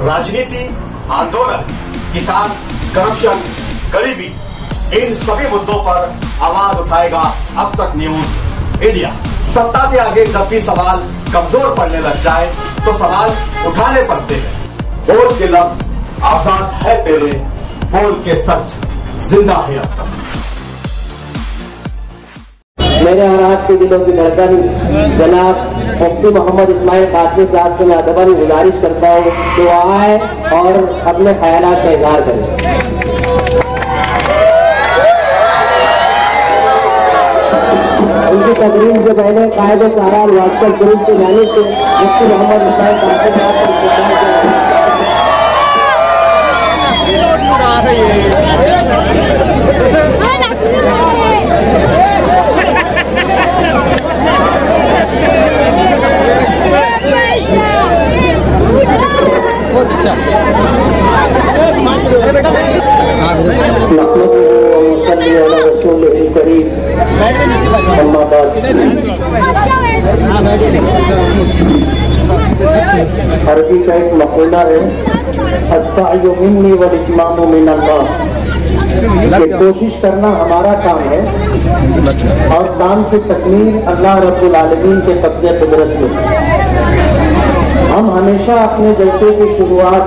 राजनीति, आंदोलन, किसान, करप्शन, गरीबी, इन सभी मुद्दों पर आवाज उठाएगा अब तक न्यूज इंडिया। सत्ता के आगे जब भी सवाल कमजोर पड़ने लग जाए तो सवाल उठाने पड़ते हैं। बोल के लफ्ज आजाद है तेरे, बोल के सच जिंदा है अब तक। मेरे और आपके दिलों की धड़कन जनाब मुफ्ती मोहम्मद इस्माइल कासमी साहब से मैं अदबन गुजारिश करता हूँ कि वो आए और अपने ख्यालात का इजहार करें। उनकी तकरीर से पहले कायदे सारा व्हाट्सएप ग्रुप की जाने से मुफ्ती मोहम्मद इस्माइल कासमी साहब बहुत अच्छा अरबी का एक मक़ूला है, अस्सायु मिन्नी वल इत्मामु मिनल्लाह, कि कोशिश करना हमारा काम है और काम की तकमील अल्लाह रब्बुल आलमीन के कब्ज़े कुदरत में। हम हमेशा अपने जलसे की शुरुआत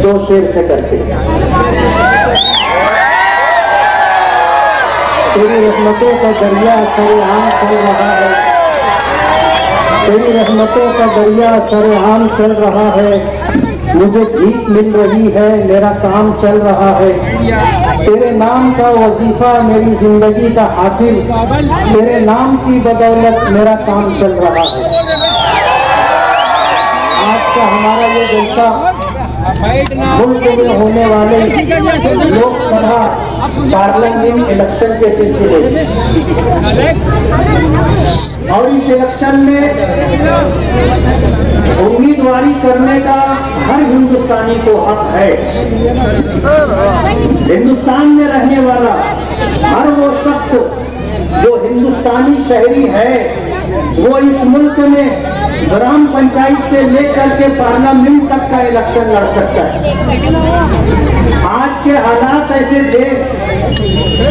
दो शेर से करते हैं। तेरी रहमतों का दरिया सरेआम चल रहा है, तेरी रहमतों का दरिया सरेआम चल रहा है, मुझे भीख मिल रही है, मेरा काम चल रहा है, तेरे नाम का वजीफा मेरी जिंदगी का हासिल, तेरे नाम की बदौलत मेरा काम चल रहा है। आज का हमारा ये जलसा मुल्क में होने वाले लोकसभा पार्लियामेंट इलेक्शन के सिलसिले और इस इलेक्शन में उम्मीदवारी करने का हर हिंदुस्तानी को हक है। हिंदुस्तान में रहने वाला हर वो शख्स जो हिंदुस्तानी शहरी है वो इस मुल्क में ग्राम पंचायत से लेकर के पार्लियामेंट तक का इलेक्शन लड़ सकता है। आज के हालात ऐसे थे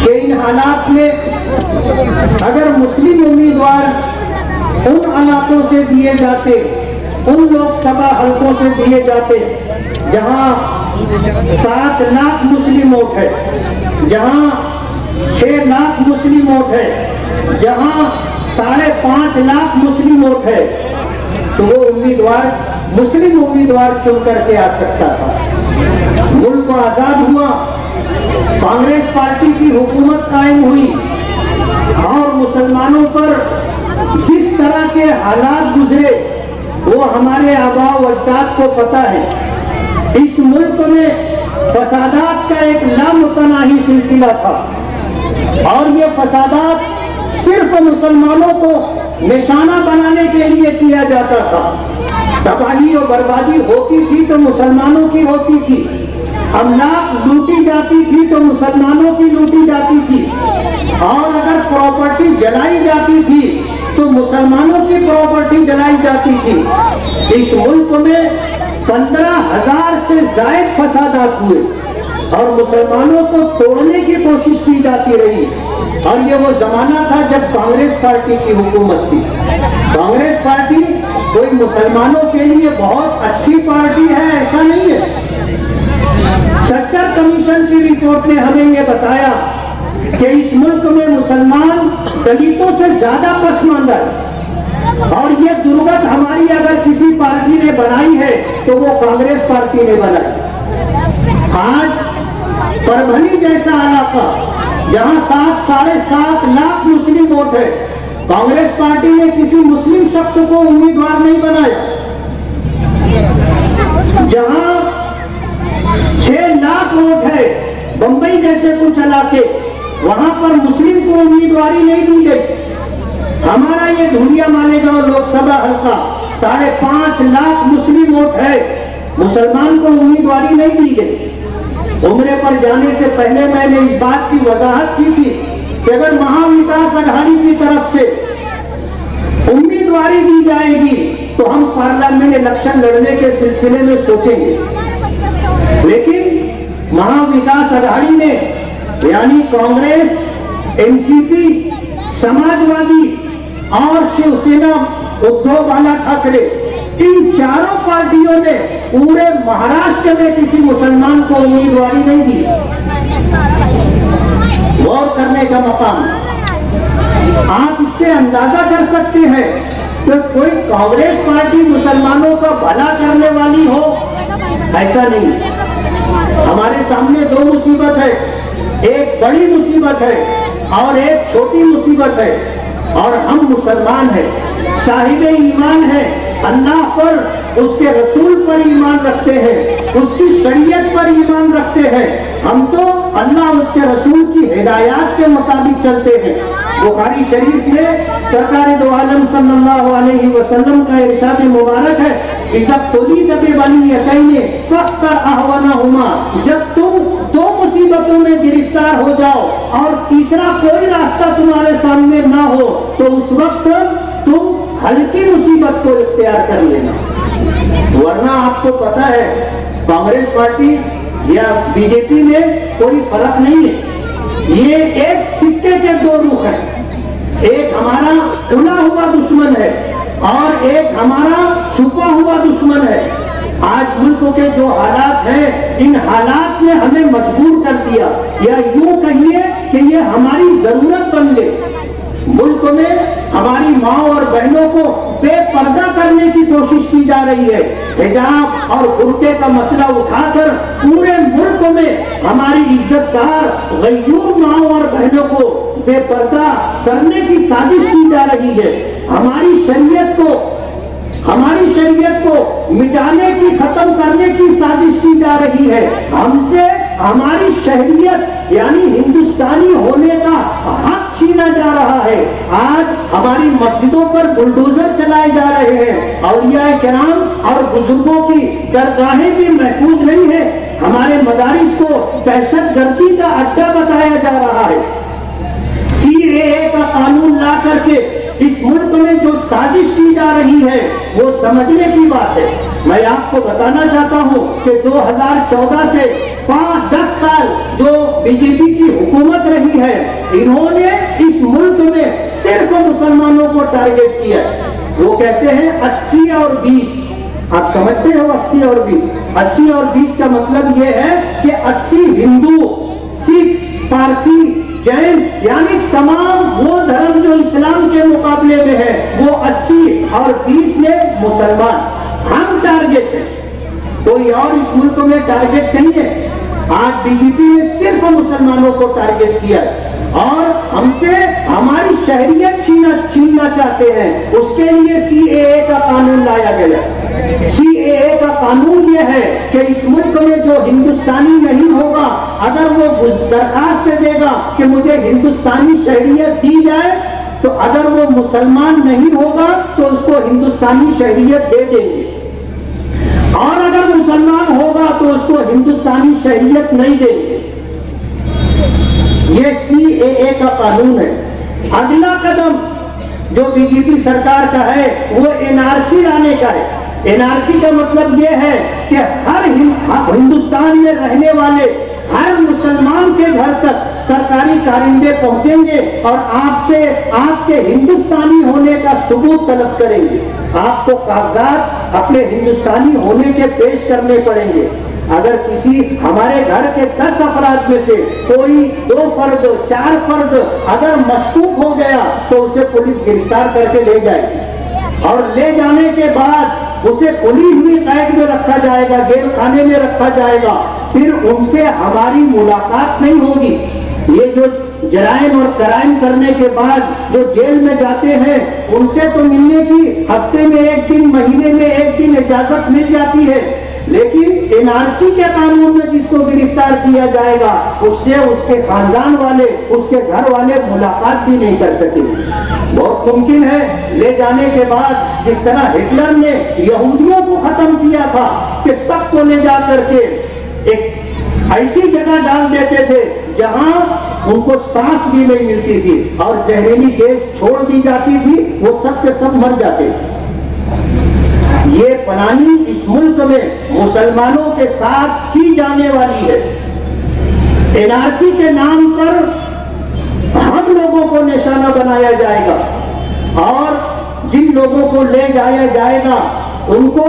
कि इन हालात में अगर मुस्लिम उम्मीदवार उन इलाकों से दिए जाते, उन लोकसभा हलकों से दिए जाते जहां 7 लाख मुस्लिम वोट है, जहां 6 लाख मुस्लिम वोट है, जहां 5.5 लाख मुस्लिम वोट है, तो वो उम्मीदवार मुस्लिम उम्मीदवार चुन करके आ सकता था। मुल्क आजाद हुआ, कांग्रेस पार्टी की हुकूमत कायम हुई और मुसलमानों पर जिस तरह के हालात गुजरे वो हमारे आबा अजदाद को पता है। इस मुल्क में फसादात का एक लामुतनाही सिलसिला था और ये फसादात सिर्फ मुसलमानों को निशाना बनाने के लिए किया जाता था। तबाही और बर्बादी होती थी तो मुसलमानों की होती थी, अमलाक लूटी जाती थी तो मुसलमानों की लूटी जाती थी, और अगर प्रॉपर्टी जलाई जाती थी तो मुसलमानों की प्रॉपर्टी जलाई जाती थी। इस मुल्क में 15,000 से ज्यादा फसादात हुए और मुसलमानों को तोड़ने की कोशिश की जाती रही। और ये वो जमाना था जब कांग्रेस पार्टी की हुकूमत थी। कांग्रेस पार्टी कोई मुसलमानों के लिए बहुत अच्छी पार्टी है ऐसा नहीं है। सच्चर कमीशन की रिपोर्ट ने हमें ये बताया कि इस मुल्क में मुसलमान दलितों से ज्यादा पसमानदा है और ये दुर्गत हमारी अगर किसी पार्टी ने बनाई है तो वो कांग्रेस पार्टी ने बनाई। आज परभनी जैसा इलाका जहां 7.5 लाख मुस्लिम वोट है, कांग्रेस पार्टी ने किसी मुस्लिम शख्स को उम्मीदवार नहीं बनाया। जहां 6 लाख वोट है, बंबई जैसे कुछ इलाके, वहां पर मुस्लिम को उम्मीदवारी नहीं दी गई। हमारा ये धुलिया मालेगांव लोकसभा हल्का 5.5 लाख मुस्लिम वोट है, मुसलमान को उम्मीदवारी नहीं दी गई। उम्रे पर जाने से पहले मैंने इस बात की वजाहत की थी कि अगर महाविकास अघाड़ी की तरफ से उम्मीदवारी दी जाएगी तो हम पार्लियामेंट इलेक्शन लड़ने के सिलसिले में सोचेंगे। लेकिन महाविकास आघाड़ी ने यानी कांग्रेस, एनसीपी, समाजवादी और शिवसेना, उद्धव बाला ठाकरे, इन चारों पार्टियों ने पूरे महाराष्ट्र में किसी मुसलमान को उम्मीदवारी नहीं दी। गौर करने का मकाम। आप इससे अंदाजा कर सकते हैं कि कोई कांग्रेस पार्टी मुसलमानों का भला करने वाली हो, ऐसा नहीं। हमारे सामने दो मुसीबत है, एक बड़ी मुसीबत है और एक छोटी मुसीबत है। और हम मुसलमान हैं, साहिब ईमान है, अल्लाह पर, उसके रसूल पर ईमान रखते हैं, उसकी शरीयत पर ईमान रखते हैं। हम तो अल्लाह उसके रसूल की हिदायत के मुताबिक चलते हैं। बुखारी शरीफ में सरकार दो आलम सल्लल्लाहु अलैहि वसल्लम का इरशाद मुबारक है, इज़ब तुलीत बिवलियतैन फख्तर अहवनहुमा, जब तुम दो मुसीबतों में गिरफ्तार हो जाओ और तीसरा कोई रास्ता तुम्हारे सामने ना हो, तो उस वक्त तुम हल्की मुसीबत को इख्तियार कर लेना। वरना आपको पता है कांग्रेस पार्टी या बीजेपी में कोई फर्क नहीं है। ये एक सिक्के के दो रुख हैं। एक हमारा खुला हुआ दुश्मन है और एक हमारा छुपा हुआ दुश्मन है। आज मुल्क के जो हालात हैं, इन हालात ने हमें मजबूर कर दिया, या यूं कहिए कि ये हमारी जरूरत बन गई। मुल्क में हमारी माँ और बहनों को बेपर्दा करने की कोशिश की जा रही है। हिजाब और बुर्के का मसला उठाकर पूरे मुल्क में हमारी इज्जतदार गैयूर माँ और बहनों को बेपर्दा करने की साजिश की जा रही है। हमारी शरीयत को मिटाने की, खत्म करने की साजिश की जा रही है। हमसे हमारी शहरियत यानी हिंदुस्तानी होने का हक छीना जा रहा है। आज हमारी मस्जिदों पर बुलडोजर चलाए जा रहे हैं। औलिया किराम और बुजुर्गों की दरगाहें भी महफूज नहीं है। हमारे मदारिस को दहशतगर्दी का अड्डा बताया जा रहा है। सीएए का कानून ला करके इस मुल्क में जो साजिश की जा रही है वो समझने की बात है। मैं आपको बताना चाहता हूं कि 2014 से 5-10 साल जो बीजेपी की हुकूमत रही है, इन्होंने इस मुल्क में सिर्फ मुसलमानों को टारगेट किया। वो कहते हैं 80 और 20। आप समझते हो 80 और 20? 80 और 20 का मतलब ये है कि 80 हिंदू, सिख, पारसी, जैन यानी तमाम वो धर्म जो इस्लाम के मुकाबले में है, वो 80 और 20 में मुसलमान। हम टारगेट है, कोई और इस मुल्क में टारगेट नहीं है। आज बीजेपी ने सिर्फ मुसलमानों को टारगेट किया और हमसे हमारी शहरियत छीनना चाहते हैं। उसके लिए सीएए का कानून लाया गया। सीएए का कानून यह है कि इस मुल्क में जो हिंदुस्तानी नहीं होगा, अगर वो दरखास्त देगा कि मुझे हिंदुस्तानी शहरियत दी जाए, तो अगर वो मुसलमान नहीं होगा तो उसको हिंदुस्तानी शहरियत दे देंगे, और अगर मुसलमान होगा तो उसको हिंदुस्तानी शहरियत नहीं देंगे। ये सीएए का कानून है। अगला कदम जो बीजेपी सरकार का है वो एनआरसी लाने का है। एनआरसी का मतलब ये है कि हर हिंदुस्तान में रहने वाले हर मुसलमान के घर तक सरकारी कारिंदे पहुंचेंगे और आपसे आपके हिंदुस्तानी होने का सबूत तलब करेंगे। आपको कागजात अपने हिंदुस्तानी होने के पेश करने पड़ेंगे। अगर किसी हमारे घर के 10 अफराद में से कोई 2 फर्द, 4 फर्द अगर मशकूक हो गया तो उसे पुलिस गिरफ्तार करके ले जाएगी और ले जाने के बाद उसे खुली हुई कैद में रखा जाएगा, जेल खाने में रखा जाएगा। फिर उनसे हमारी मुलाकात नहीं होगी। ये जो जराइम और क्राइम करने के बाद जो जेल में जाते हैं, उनसे तो मिलने की हफ्ते में 1 दिन, महीने में 1 दिन इजाजत मिल जाती है, लेकिन एनआरसी के कानून में जिसको गिरफ्तार किया जाएगा उससे उसके खानदान वाले, उसके घर वाले मुलाकात भी नहीं कर सकेंगे। बहुत मुमकिन है ले जाने के बाद जिस तरह हिटलर ने यहूदियों को खत्म किया था कि सबको ले जा करके एक ऐसी जगह डाल देते थे जहां उनको सांस भी नहीं मिलती थी और जहरीली गैस छोड़ दी जाती थी, वो सब के सब मर जाते थे। ये प्लानिंग इस मुल्क में मुसलमानों के साथ की जाने वाली है। एनआरसी के नाम पर हम लोगों को निशाना बनाया जाएगा और जिन लोगों को ले जाया जाएगा उनको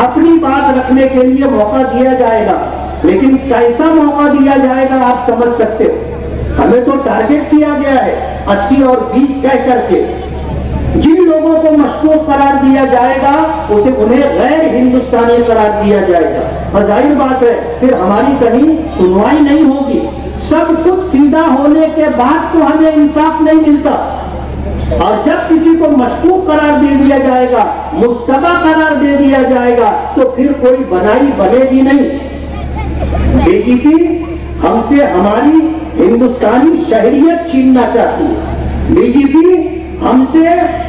अपनी बात रखने के लिए मौका दिया जाएगा। लेकिन कैसा मौका दिया जाएगा आप समझ सकते हो। हमें तो टारगेट किया गया है 80 और 20 कह करके। जिन लोगों को मशकूक करार दिया जाएगा उन्हें गैर हिंदुस्तानी करार दिया जाएगा। और जाहिर बात है फिर हमारी कहीं सुनवाई नहीं होगी। सब कुछ सीधा होने के बाद तो हमें इंसाफ नहीं मिलता। और जब किसी को मशकूक करार दे दिया जाएगा, मुश्तबा करार दे दिया जाएगा, तो फिर कोई बनाई बनेगी नहीं। बीजेपी हमसे हमारी हिंदुस्तानी शहरियत छीनना चाहती है। बीजेपी हमसे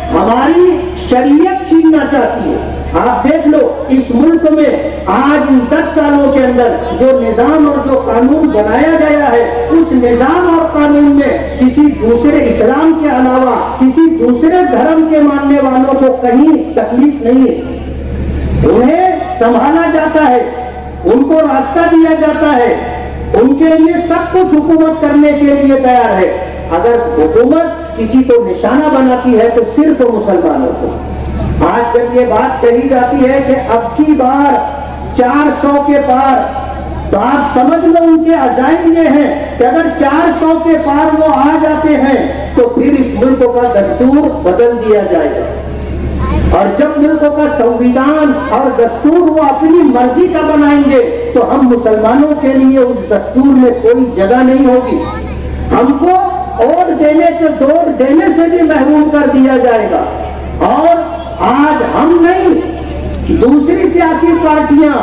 हमारी शरीयत छीनना चाहती है। आप देख लो इस मुल्क में आज 10 सालों के अंदर जो निजाम और जो कानून बनाया गया है, उस निजाम और कानून में किसी दूसरे इस्लाम के अलावा किसी दूसरे धर्म के मानने वालों को कहीं तकलीफ नहीं है। उन्हें संभाला जाता है, उनको रास्ता दिया जाता है, उनके लिए सब कुछ हुकूमत करने के लिए तैयार है। अगर हुकूमत किसी को निशाना बनाती है तो सिर्फ मुसलमानों को। आज जब ये बात कही जाती है कि अब की बार 400 के पार, तो आप समझ लो उनके अजाइम ये हैं कि अगर 400 के पार वो आ जाते हैं तो फिर इस मुल्क का दस्तूर बदल दिया जाएगा। और जब मुल्क का संविधान और दस्तूर वो अपनी मर्जी का बनाएंगे तो हम मुसलमानों के लिए उस दस्तूर में कोई जगह नहीं होगी। हमको वोट देने के दौड़ देने से भी महरूम कर दिया जाएगा। और आज हम नहीं, दूसरी सियासी पार्टियां,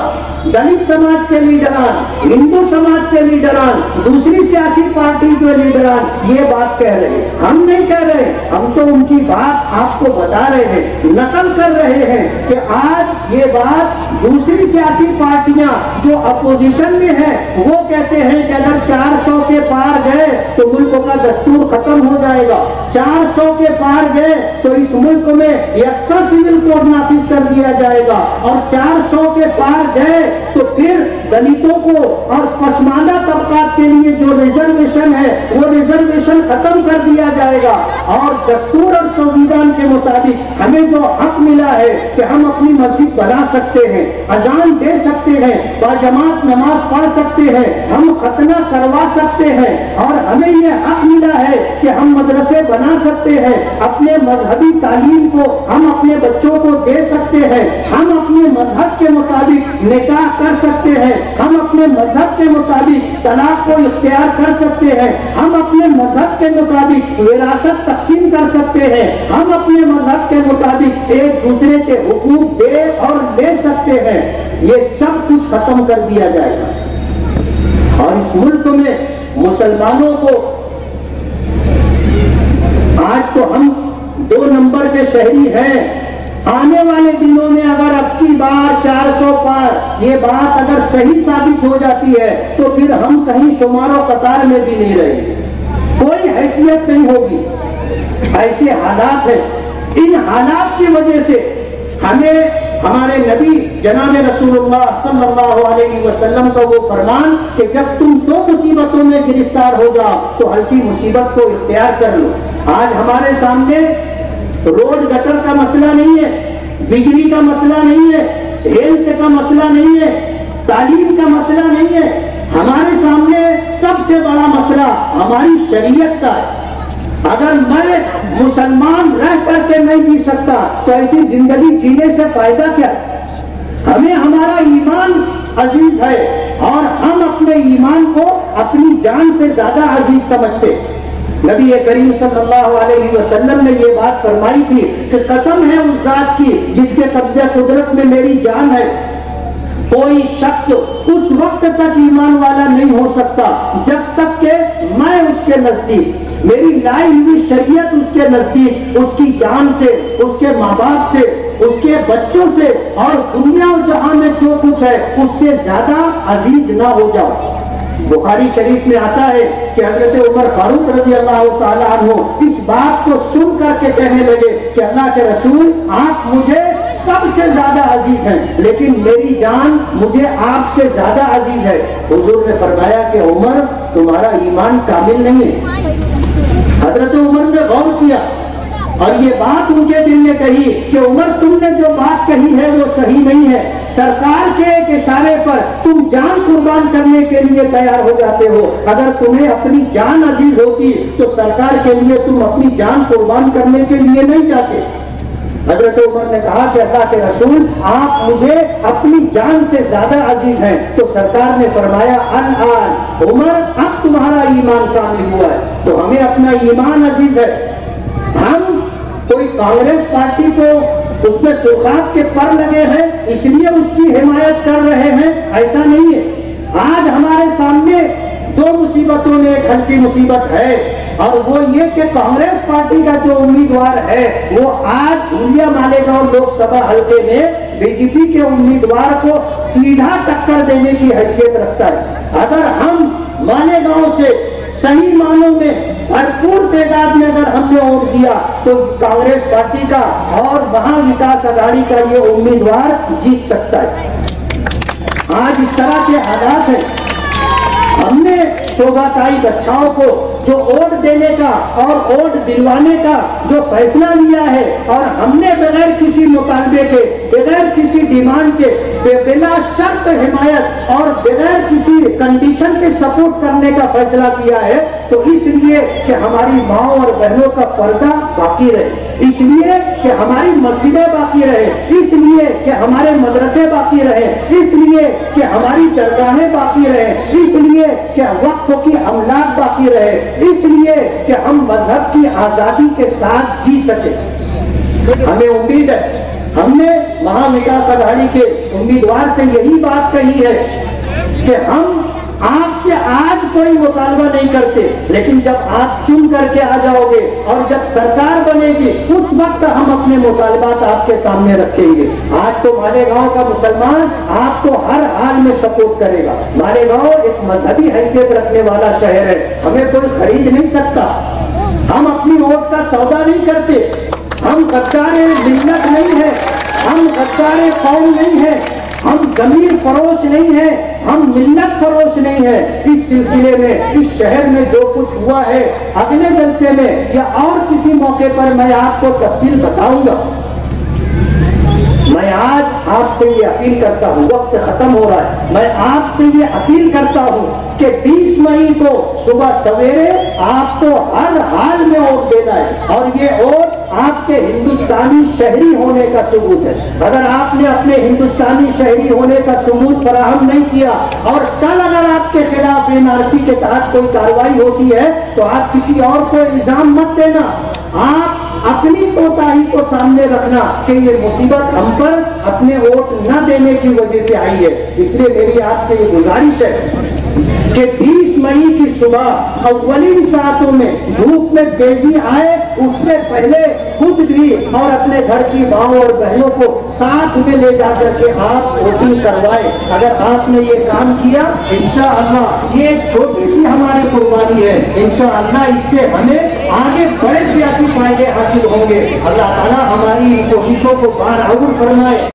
दलित समाज के लीडरान, हिंदू समाज के लीडरान, दूसरी सियासी पार्टी के लीडरान ये बात कह रहे हैं। हम नहीं कह रहे, हम तो उनकी बात आपको बता रहे हैं, नकल कर रहे हैं कि आज ये बात दूसरी सियासी पार्टियां जो अपोजिशन में है वो कहते हैं कि अगर 400 के पार गए तो मुल्क का दस्तूर खत्म हो जाएगा। 400 के पार गए तो इस मुल्क में यकसा सिविल कोड नाफिज कर दिया जाएगा। और 400 के पार गए तो फिर दलितों को और पसमानदा तबकात के लिए जो रिजर्वेशन है वो रिजर्वेशन खत्म कर दिया जाएगा। और दस्तूर और संविधान के मुताबिक हमें जो हक मिला है कि हम अपनी मस्जिद बना सकते हैं, अजान दे सकते हैं, बाजमात नमाज पढ़ सकते हैं, हम खतना करवा सकते हैं, और हमें यह हक मिला है कि हम मदरसे बना सकते हैं, अपने मजहबी तालीम को हम अपने बच्चों को दे सकते हैं, हम अपने मजहब के मुताबिक निकाह कर सकते हैं, हम अपने मजहब के मुताबिक तलाक को इख्तियार कर सकते हैं, हम अपने मजहब के मुताबिक विरासत तकसीम कर सकते हैं, हम अपने मजहब के मुताबिक एक दूसरे के हुकूक दे और ले सकते हैं। ये सब कुछ खत्म कर दिया जाएगा। और इस मुल्क में मुसलमानों को आज तो हम 2 नंबर के शहरी हैं। आने वाले दिनों में अगर अब की बार 400 पार ये बात अगर सही साबित हो जाती है तो फिर हम कहीं शुमारो कतार में भी नहीं रहेंगे, कोई हैसियत नहीं होगी। ऐसे हालात है। इन हालात की वजह से हमें हमारे नबी जनाब रसूलुल्लाह सल्लल्लाहु अलैहि वसल्लम का वो फरमान कि जब तुम 2 मुसीबतों में गिरफ्तार हो जाओ तो हल्की मुसीबत को इख्तियार कर लो। आज हमारे सामने रोड गटर का मसला नहीं है, बिजली का मसला नहीं है, हेल्थ का मसला नहीं है, तालीम का मसला नहीं है। हमारे सामने सबसे बड़ा मसला हमारी शरीयत का है। अगर मैं मुसलमान रह करके नहीं जी सकता तो ऐसी जिंदगी जीने से फायदा क्या? हमें हमारा ईमान अजीज है और हम अपने ईमान को अपनी जान से ज्यादा अजीज समझते। नबी करीम सल्लल्लाहु अलैहि वसल्लम ने ये बात फरमाई थी कि कसम है उस जात की जिसके कब्जे कुदरत में मेरी जान है, कोई शख्स उस वक्त तक ईमान वाला नहीं हो सकता जब तक के मैं उसके नजदीक, मेरी लाई हुई शरीयत उसके नजदीक, उसकी जान से, उसके माँ बाप से, उसके बच्चों से और दुनिया और जहां में जो कुछ है उससे ज्यादा अजीज ना हो जाओ। बुखारी शरीफ में आता है कि हजरत उमर फारूक रजी अल्लाह ताला अन्हु इस बात को सुन करके कहने लगे कि अल्लाह के रसूल आप मुझे सबसे ज्यादा अजीज हैं, लेकिन मेरी जान मुझे आपसे ज्यादा अजीज है। हुजूर ने फरमाया कि उमर, तुम्हारा ईमान कामिल नहीं है। हजरत उमर ने गौर किया और ये बात मुझे दिल ने कही कि उमर, तुमने जो बात कही है वो सही नहीं है। सरकार के एक इशारे पर तुम जान कुर्बान करने के लिए तैयार हो जाते हो। अगर तुम्हें अपनी जान अजीज होती तो सरकार के लिए तुम अपनी जान कुर्बान करने के लिए नहीं जाते। हजरत उमर ने कहा कि अल्लाह के रसूल, आप मुझे अपनी जान से ज्यादा अजीज हैं। तो सरकार ने फरमाया, अन उमर, अब तुम्हारा ईमान कामिल हुआ है। तो हमें अपना ईमान अजीज है। हम कोई कांग्रेस पार्टी को उसमें सुर्खात के पर लगे हैं इसलिए उसकी हिमायत कर रहे हैं, ऐसा नहीं है। आज हमारे सामने दो मुसीबतों में एक हल्की मुसीबत है और वो ये कि कांग्रेस पार्टी का जो उम्मीदवार है वो आज धुलिया मालेगांव लोकसभा हल्के में बीजेपी के उम्मीदवार को सीधा टक्कर देने की हैसियत रखता है। अगर हम मालेगांव से सही मानों में भरपूर तादाद में अगर हमने वोट दिया तो कांग्रेस पार्टी का और महा विकास अघाड़ी का ये उम्मीदवार जीत सकता है। आज इस तरह के हालात है। हमने शोभाताई बच्चाओं को जो वोट देने का और वोट दिलवाने का जो फैसला लिया है और हमने बगैर किसी मुतालबे के, बगैर किसी डिमांड के, बिला शर्त हिमायत और बगैर किसी कंडीशन के सपोर्ट करने का फैसला किया है, तो इसलिए कि हमारी माओ और बहनों का पर्दा बाकी रहे, इसलिए कि हमारी मस्जिदें बाकी रहे, इसलिए कि हमारे मदरसे बाकी रहे, इसलिए कि हमारी दरगाहें बाकी रहे, इसलिए कि वक्फ की अमलाक बाकी रहे, इसलिए कि हम मजहब की आजादी के साथ जी सके। हमें उम्मीद है, हमने महाविकास अघाड़ी के उम्मीदवार से यही बात कही है कि हम आपसे आज कोई मुतालबा नहीं करते, लेकिन जब आप चुन करके आ जाओगे और जब सरकार बनेगी उस वक्त हम अपने मुतालबात आपके सामने रखेंगे। आज तो मालेगांव का मुसलमान आपको हर हाल में सपोर्ट करेगा। मालेगांव एक मजहबी हैसियत रखने वाला शहर है, हमें कोई खरीद नहीं सकता। हम अपनी वोट का सौदा नहीं करते, हम गद्दारे मिल्लत नहीं है, हम गद्दारे कौम नहीं है, हम जमीर फरोश नहीं है, हम मिल्लत फरोश नहीं है। इस सिलसिले में इस शहर में जो कुछ हुआ है अगले जलसे में या और किसी मौके पर मैं आपको तफसील बताऊंगा। मैं आज आपसे ये अपील करता हूँ, वक्त खत्म हो रहा है, मैं आपसे ये अपील करता हूँ कि 20 मई को सुबह सवेरे आपको हर हाल में वोट देना है और ये वोट आपके हिंदुस्तानी शहरी होने का सबूत है। अगर आपने अपने हिंदुस्तानी शहरी होने का सबूत फराहम नहीं किया और कल अगर आपके खिलाफ एनआरसी के तहत कोई कार्रवाई होती है तो आप किसी और को इल्जाम मत देना, आप अपनी कोताही को सामने रखना कि ये मुसीबत हम पर अपने वोट न देने की वजह से आई है। इसलिए मेरी आपसे ये गुजारिश है कि 20 मई की सुबह अव्वलीन सातों में धूप में तेजी आए, उससे पहले खुद भी और अपने घर की माओ और बहनों को साथ में ले जाकर के आप वोटिंग करवाए। अगर आपने ये काम किया इंशाअल्लाह, ये एक छोटी सी हमारी कुर्बानी है, इंशाअल्लाह इससे हमें आगे बड़े सियासी फायदे हासिल होंगे। अल्लाह ताला हमारी कोशिशों को बार फरमाए।